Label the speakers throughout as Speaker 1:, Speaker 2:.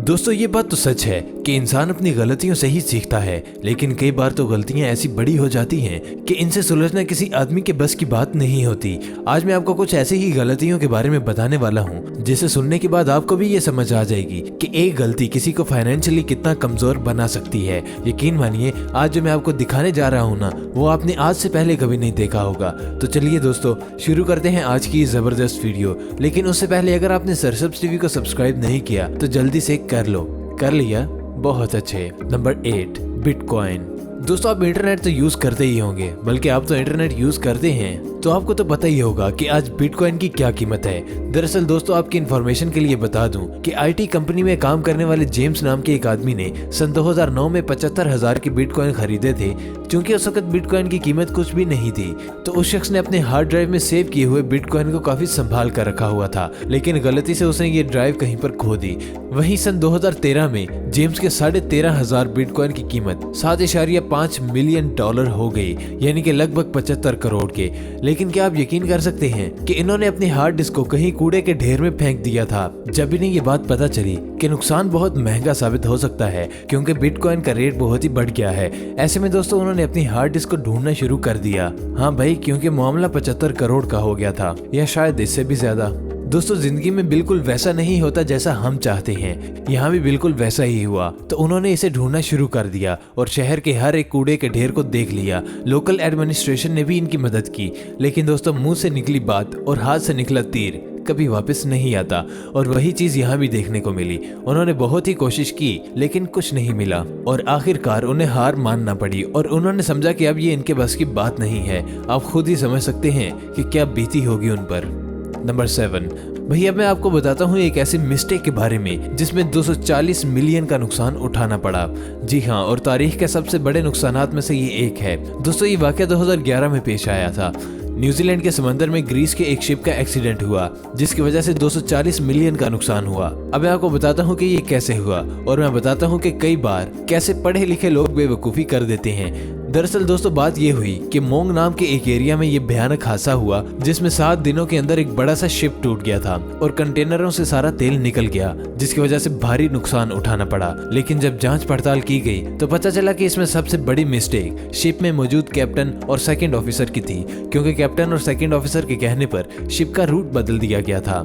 Speaker 1: दोस्तों ये बात तो सच है कि इंसान अपनी गलतियों से ही सीखता है, लेकिन कई बार तो गलतियां ऐसी बड़ी हो जाती हैं कि इनसे सुलझना किसी आदमी के बस की बात नहीं होती। आज मैं आपको कुछ ऐसी ही गलतियों के बारे में बताने वाला हूं, जिसे सुनने के बाद आपको भी ये समझ आ जाएगी कि एक गलती किसी को फाइनेंशियली कितना कमजोर बना सकती है। यकीन मानिए, आज जो मैं आपको दिखाने जा रहा हूँ ना, वो आपने आज से पहले कभी नहीं देखा होगा। तो चलिए दोस्तों, शुरू करते हैं आज की जबरदस्त वीडियो। लेकिन उससे पहले अगर आपने सरसब्स टीवी को सब्सक्राइब नहीं किया तो जल्दी से कर लो। कर लिया? बहुत अच्छे। Number 8, bitcoin. दोस्तों आप इंटरनेट तो यूज करते ही होंगे, बल्कि आप तो इंटरनेट यूज करते हैं तो आपको तो पता ही होगा कि आज बिटकॉइन की क्या कीमत है। दरअसल दोस्तों, आपकी इन्फॉर्मेशन के लिए बता दूं कि आईटी कंपनी में काम करने वाले जेम्स नाम के एक आदमी ने सन 2009 में 75,000 की बिटकॉइन खरीदे थे। क्योंकि उस वक्त बिटकॉइन की कीमत कुछ भी नहीं थी, तो उस शख्स ने अपने हार्ड ड्राइव में सेव किए हुए बिटकॉइन को काफी संभाल कर रखा हुआ था, लेकिन गलती से उसने ये ड्राइव कहीं पर खो दी। वहीं सन 2013 में जेम्स के 13,500 बिटकॉइन की कीमत 7.5 मिलियन डॉलर हो गई, यानी कि लगभग 75 करोड़ के। लेकिन क्या आप यकीन कर सकते हैं कि इन्होंने अपने हार्ड डिस्क को कहीं कूड़े के ढेर में फेंक दिया था। जब इन्हें ये बात पता चली कि नुकसान बहुत महंगा साबित हो सकता है, क्योंकि बिटकॉइन का रेट बहुत ही बढ़ गया है। ऐसे में दोस्तों उन्होंने अपनी हार्ड डिस्क को ढूंढना शुरू कर दिया। हाँ भाई, क्योंकि मामला 75 करोड़ का हो गया था, या शायद इससे भी ज्यादा। दोस्तों जिंदगी में बिल्कुल वैसा नहीं होता जैसा हम चाहते हैं, यहाँ भी बिल्कुल वैसा ही हुआ। तो उन्होंने इसे ढूंढना शुरू कर दिया और शहर के हर एक कूड़े के ढेर को देख लिया। लोकल एडमिनिस्ट्रेशन ने भी इनकी मदद की, लेकिन दोस्तों मुंह से निकली बात और हाथ से निकला तीर कभी वापस नहीं आता। और वही चीज यहाँ भी देखने को मिली। उन्होंने बहुत ही कोशिश की, लेकिन कुछ नहीं मिला और आखिरकार उन्हें हार मानना पड़ी और उन्होंने समझा कि अब ये इनके बस की बात नहीं है। आप खुद ही समझ सकते हैं कि क्या बीती होगी उन पर। नंबर 7, भैया मैं आपको बताता हूँ एक ऐसी मिस्टेक के बारे में जिसमें 240 मिलियन का नुकसान उठाना पड़ा। जी हाँ, और तारीख के सबसे बड़े नुकसानात में से ये एक है। दोस्तों ये वाकया 2011 में पेश आया था। न्यूजीलैंड के समंदर में ग्रीस के एक शिप का एक्सीडेंट हुआ, जिसकी वजह से 240 मिलियन का नुकसान हुआ। अब मैं आपको बताता हूँ कि ये कैसे हुआ, और मैं बताता हूँ कि कई बार कैसे पढ़े लिखे लोग बेवकूफ़ी कर देते हैं। दरअसल दोस्तों बात ये हुई कि मोंग नाम के एक एरिया में ये भयानक हादसा हुआ, जिसमें 7 दिनों के अंदर एक बड़ा सा शिप टूट गया था और कंटेनरों से सारा तेल निकल गया, जिसकी वजह से भारी नुकसान उठाना पड़ा। लेकिन जब जांच पड़ताल की गई तो पता चला कि इसमें सबसे बड़ी मिस्टेक शिप में मौजूद कैप्टन और सेकंड ऑफिसर की थी, क्योंकि कैप्टन और सेकंड ऑफिसर के कहने पर शिप का रूट बदल दिया गया था।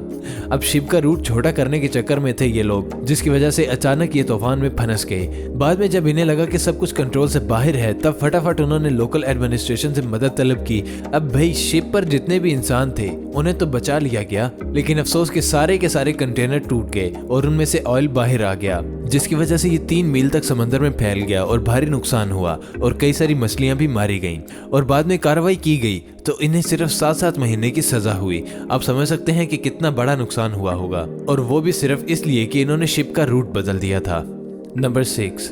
Speaker 1: अब शिप का रूट छोटा करने के चक्कर में थे ये लोग, जिसकी वजह से अचानक ये तूफान में फंस गए। बाद में जब इन्हें लगा कि सब कुछ कंट्रोल से बाहर है, तब फटाफट उन्होंने लोकल एडमिनिस्ट्रेशन से मदद तलब की। अब भाई शिप पर जितने भी इंसान थे उन्हें तो बचा लिया गया, लेकिन अफसोस के सारे कंटेनर टूट गए और उनमें से ऑयल बाहर आ गया, जिसकी वजह से ये 3 मील तक समंदर में फैल गया और भारी नुकसान हुआ और कई सारी मछलियां भी मारी गईं। और बाद में कार्रवाई की गई तो इन्हें सिर्फ 7 महीने की सजा हुई। आप समझ सकते हैं कि कितना बड़ा नुकसान हुआ होगा, और वो भी सिर्फ इसलिए कि इन्होंने शिप का रूट बदल दिया था। Number 6,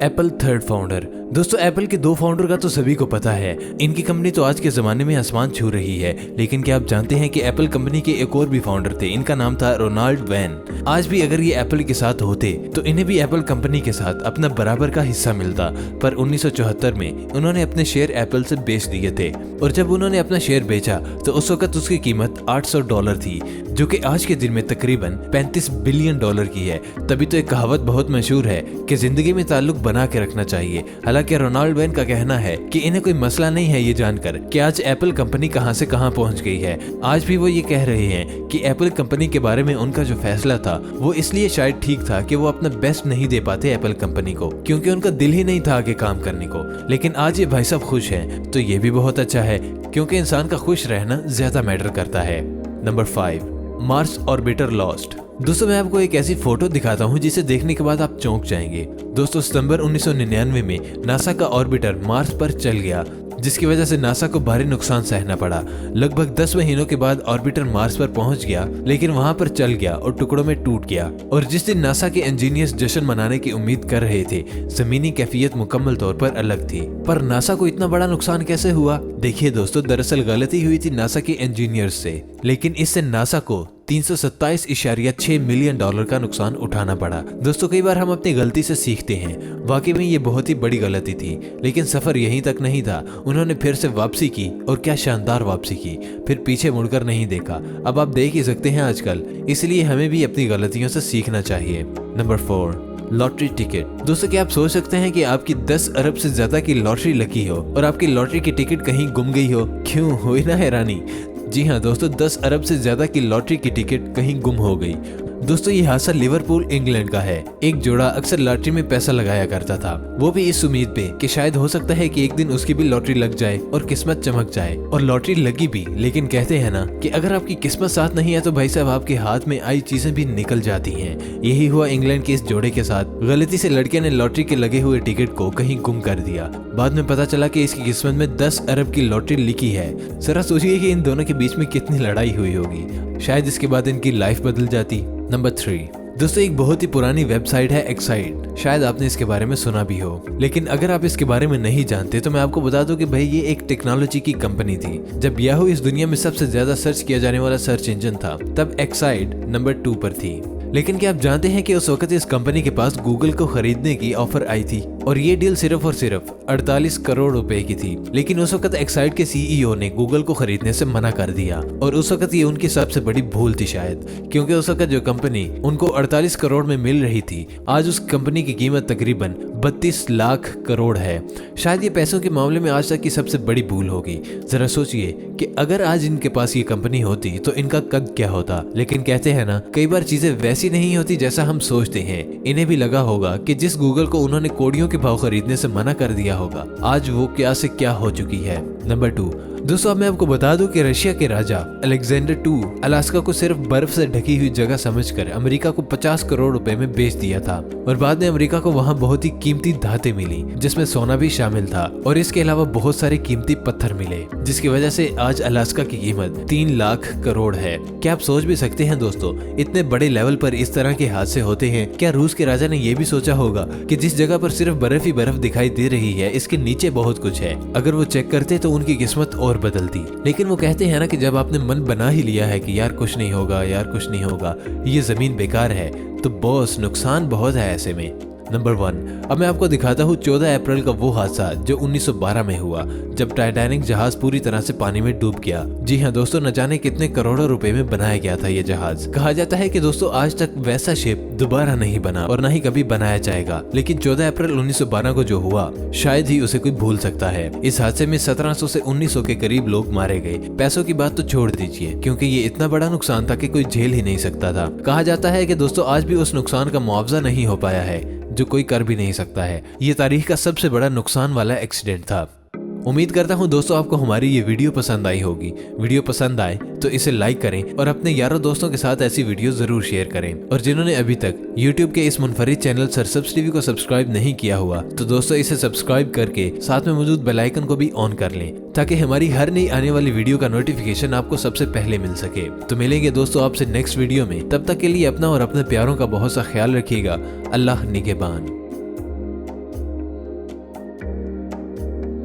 Speaker 1: Apple third founder. दोस्तों एप्पल के 2 फाउंडर का तो सभी को पता है। इनकी कंपनी तो आज के जमाने में आसमान छू रही है, लेकिन क्या आप जानते हैं कि एप्पल कंपनी के एक और भी फाउंडर थे। इनका नाम था रोनाल्ड वैन। आज भी अगर ये एप्पल के साथ होते तो इन्हें भी एप्पल कंपनी के साथ अपना बराबर का हिस्सा मिलता, पर 1974 में उन्होंने अपने शेयर एप्पल से बेच दिए थे। और जब उन्होंने अपना शेयर बेचा तो उस वक्त उसकी कीमत $800 थी, जो कि आज के दिन में तकरीबन $35 बिलियन की है। तभी तो एक कहावत बहुत मशहूर है कि जिंदगी में ताल्लुक बना के रखना चाहिए। हालांकि रोनाल्ड वैन का कहना है कि इन्हें कोई मसला नहीं है ये जानकर कि आज एप्पल कंपनी कहां से कहां पहुंच गई है। आज भी वो ये कह रहे हैं कि एप्पल कंपनी के बारे में उनका जो फैसला था वो इसलिए शायद ठीक था कि वो अपना बेस्ट नहीं दे पाते एप्पल कंपनी को, क्योंकि उनका दिल ही नहीं था आगे काम करने को। लेकिन आज ये भाई साहब खुश हैं, तो ये भी बहुत अच्छा है, क्योंकि इंसान का खुश रहना ज्यादा मैटर करता है। Number 5, Mars orbiter lost. दोस्तों मैं आपको एक ऐसी फोटो दिखाता हूं जिसे देखने के बाद आप चौंक जाएंगे। दोस्तों सितंबर 1999 में नासा का ऑर्बिटर मार्स पर चल गया, जिसकी वजह से नासा को भारी नुकसान सहना पड़ा। लगभग 10 महीनों के बाद ऑर्बिटर मार्स पर पहुंच गया, लेकिन वहां पर चल गया और टुकड़ों में टूट गया। और जिस दिन नासा के इंजीनियर्स जश्न मनाने की उम्मीद कर रहे थे, जमीनी कैफियत मुकम्मल तौर पर अलग थी। पर नासा को इतना बड़ा नुकसान कैसे हुआ? देखिए दोस्तों, दरअसल गलती हुई थी नासा के इंजीनियर्स से, लेकिन इससे नासा को 327.6 मिलियन डॉलर का नुकसान उठाना पड़ा। दोस्तों कई बार हम अपनी गलती से सीखते हैं, वाकई में ये बहुत ही बड़ी गलती थी, लेकिन सफर यहीं तक नहीं था। उन्होंने फिर से वापसी की और क्या शानदार वापसी की, फिर पीछे मुड़कर नहीं देखा। अब आप देख ही सकते हैं आजकल, इसलिए हमें भी अपनी गलतियों से सीखना चाहिए। Number 4, lottery ticket. दोस्तों क्या आप सोच सकते हैं कि आपकी 10 अरब से ज्यादा की लॉटरी लगी हो और आपकी लॉटरी की टिकट कहीं गुम गई हो? क्यों, हुई ना हैरानी? जी हाँ दोस्तों, 10 अरब से ज्यादा की लॉटरी की टिकट कहीं गुम हो गई। दोस्तों ये हादसा लिवरपूल इंग्लैंड का है। एक जोड़ा अक्सर लॉटरी में पैसा लगाया करता था, वो भी इस उम्मीद पे कि शायद हो सकता है कि एक दिन उसकी भी लॉटरी लग जाए और किस्मत चमक जाए। और लॉटरी लगी भी, लेकिन कहते हैं ना कि अगर आपकी किस्मत साथ नहीं है तो भाई साहब आपके हाथ में आई चीजें भी निकल जाती हैं। यही हुआ इंग्लैंड के इस जोड़े के साथ। गलती से लड़के ने लॉटरी के लगे हुए टिकट को कहीं गुम कर दिया। बाद में पता चला कि इसकी किस्मत में 10 अरब की लॉटरी लिखी है। जरा सोचिए कि इन दोनों के बीच में कितनी लड़ाई हुई होगी। शायद इसके बाद इनकी लाइफ बदल जाती। नंबर 3, दोस्तों एक बहुत ही पुरानी वेबसाइट है एक्साइड। शायद आपने इसके बारे में सुना भी हो, लेकिन अगर आप इसके बारे में नहीं जानते तो मैं आपको बता दूं कि भाई ये एक टेक्नोलॉजी की कंपनी थी। जब याहू इस दुनिया में सबसे ज्यादा सर्च किया जाने वाला सर्च इंजन था, तब एक्साइड नंबर 2 पर थी। लेकिन क्या आप जानते हैं कि उस वक्त इस कंपनी के पास गूगल को खरीदने की ऑफर आई थी और ये डील सिर्फ और सिर्फ 48 करोड़ रुपए की थी। लेकिन उस वक्त एक्साइड के सीईओ ने गूगल को खरीदने से मना कर दिया और उस वक्त ये उनकी सबसे बड़ी भूल थी शायद, क्योंकि उस वक्त जो कंपनी उनको 48 करोड़ में मिल रही थी, आज उस कंपनी की कीमत तकरीबन 32 लाख करोड़ है। शायद ये पैसों के मामले में आज तक की सबसे बड़ी भूल होगी। जरा सोचिए कि अगर आज इनके पास ये कंपनी होती तो इनका कद क्या होता। लेकिन कहते हैं ना, कई बार चीजें वैसी नहीं होती जैसा हम सोचते हैं। इन्हें भी लगा होगा कि जिस गूगल को उन्होंने कोड़ियों के भाव खरीदने से मना कर दिया होगा, आज वो क्या से क्या हो चुकी है। नंबर 2, दोस्तों अब मैं आपको बता दूं कि रशिया के राजा अलेक्जेंडर II अलास्का को सिर्फ बर्फ से ढकी हुई जगह समझकर अमेरिका को 50 करोड़ रुपए में बेच दिया था। और बाद में अमेरिका को वहां बहुत ही कीमती धातें मिली, जिसमें सोना भी शामिल था और इसके अलावा बहुत सारे कीमती पत्थर मिले, जिसकी वजह से आज अलास्का की कीमत 3 लाख करोड़ है। क्या आप सोच भी सकते हैं दोस्तों, इतने बड़े लेवल पर इस तरह के हादसे होते हैं। क्या रूस के राजा ने यह भी सोचा होगा कि जिस जगह पर सिर्फ बर्फ ही बर्फ दिखाई दे रही है, इसके नीचे बहुत कुछ है। अगर वो चेक करते तो उनकी किस्मत और बदलती। लेकिन वो कहते हैं ना कि जब आपने मन बना ही लिया है कि यार कुछ नहीं होगा, यार कुछ नहीं होगा, ये जमीन बेकार है, तो बॉस नुकसान बहुत है ऐसे में। नंबर 1, अब मैं आपको दिखाता हूँ 14 अप्रैल का वो हादसा जो 1912 में हुआ, जब टाइटैनिक जहाज पूरी तरह से पानी में डूब गया। जी हाँ दोस्तों, न जाने कितने करोड़ों रुपए में बनाया गया था ये जहाज। कहा जाता है कि दोस्तों आज तक वैसा शिप दोबारा नहीं बना और न ही कभी बनाया जाएगा। लेकिन 14 अप्रैल 1912 को जो हुआ, शायद ही उसे कोई भूल सकता है। इस हादसे में 1700 से 1900 के करीब लोग मारे गए। पैसों की बात तो छोड़ दीजिए, क्योंकि ये इतना बड़ा नुकसान था कि कोई झेल ही नहीं सकता था। कहा जाता है कि दोस्तों आज भी उस नुकसान का मुआवजा नहीं हो पाया है, जो कोई कर भी नहीं सकता है। ये तारीख का सबसे बड़ा नुकसान वाला एक्सीडेंट था। उम्मीद करता हूँ दोस्तों आपको हमारी ये वीडियो पसंद आई होगी। वीडियो पसंद आए तो इसे लाइक करें और अपने यारों दोस्तों के साथ ऐसी वीडियो जरूर शेयर करें। और जिन्होंने अभी तक YouTube के इस मुनफरिद चैनल सरसब्स टीवी को सब्सक्राइब नहीं किया हुआ, तो दोस्तों इसे सब्सक्राइब करके साथ में मौजूद बेल आइकन को भी ऑन कर लें, ताकि हमारी हर नई आने वाली वीडियो का नोटिफिकेशन आपको सबसे पहले मिल सके। तो मिलेंगे दोस्तों आपसे नेक्स्ट वीडियो में। तब तक के लिए अपना और अपने प्यारों का बहुत सा ख्याल रखिएगा। अल्लाह निगहबान।